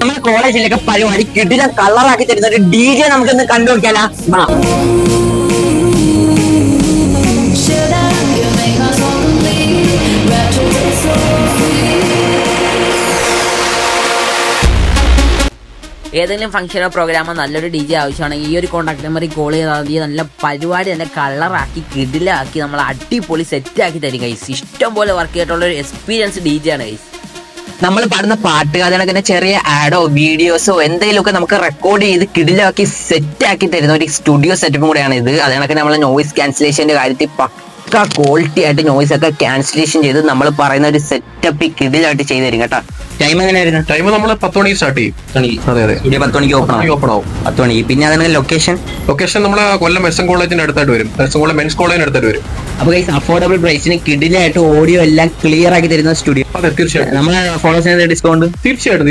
നമ്മുടെ കോളേജിലൊക്കെ പരിപാടി കിടില കളറാക്കി തരുന്ന ഒരു DJ നമുക്കൊന്ന് കണ്ടു നോക്കിയാലോ. ഏതെങ്കിലും ഫംഗ്ഷനോ പ്രോഗ്രാമോ നല്ലൊരു DJ ആവശ്യമാണെങ്കിൽ ഈ ഒരു കോൺടാക്ട് നമ്പറിൽ കോൾ ചെയ്താൽ മതി. നല്ല പരിപാടി നല്ല കളറാക്കി കിടിലാക്കി നമ്മൾ അടിപൊളി സെറ്റാക്കി തരും ഗൈസ്. ഇഷ്ടം പോലെ വർക്ക് ചെയ്തിട്ടുള്ള ഒരു എക്സ്പീരിയൻസ് DJ ആണ് ഗൈസ്. നമ്മൾ പാടുന്ന പാട്ടുകാരനൊക്കെ ചെറിയ ആഡോ വീഡിയോസോ എന്തെങ്കിലുമൊക്കെ നമുക്ക് റെക്കോർഡ് ചെയ്ത് കിടിലാക്കി സെറ്റാക്കി തരുന്ന ഒരു സ്റ്റുഡിയോ സെറ്റപ്പും കൂടെയാണ് ഇത്. അതിനൊക്കെ നമ്മൾ നോയിസ് ക്യാൻസലേഷന്റെ കാര്യത്തിൽ പക്ക ക്വാളിറ്റി ആയിട്ട് നോയിസ് ഒക്കെ ക്യാൻസലേഷൻ ചെയ്ത് നമ്മൾ പറയുന്ന ഒരു സെറ്റപ്പ് കിടിലായിട്ട് ചെയ്ത് തരും കേട്ടോ. ടൈം എങ്ങനെയായിരുന്നു? ടൈം നമ്മൾ 10 മണിക്ക് സ്റ്റാർട്ട് ചെയ്യും. അതെ അതെ, സ്റ്റുഡിയോ 10 മണിക്ക് ഓപ്പൺ ആവും. 10 മണിക്ക്. പിന്നെ അതിന് ലൊക്കേഷൻ നമ്മുടെ കൊല്ലം എസ് എൻ കോളേജിന്റെ അടുത്തായിട്ട് വരും. എസ് എൻ കോളേജ് മെൻസ് കോളേജിന് അടുത്തായിട്ട് വരും. അപ്പൊ ഗൈസ് അഫോർഡബിൾ പ്രൈസിന് കിടിലായിട്ട് ഓഡിയോ എല്ലാം ക്ലിയർ ആക്കി തരുന്ന സ്റ്റുഡിയോ. അതെ തീർച്ചയായിട്ടും. നമ്മളെ ഫോളോവേഴ്സിന് ഡിസ്കൗണ്ട് തീർച്ചയായിട്ടും.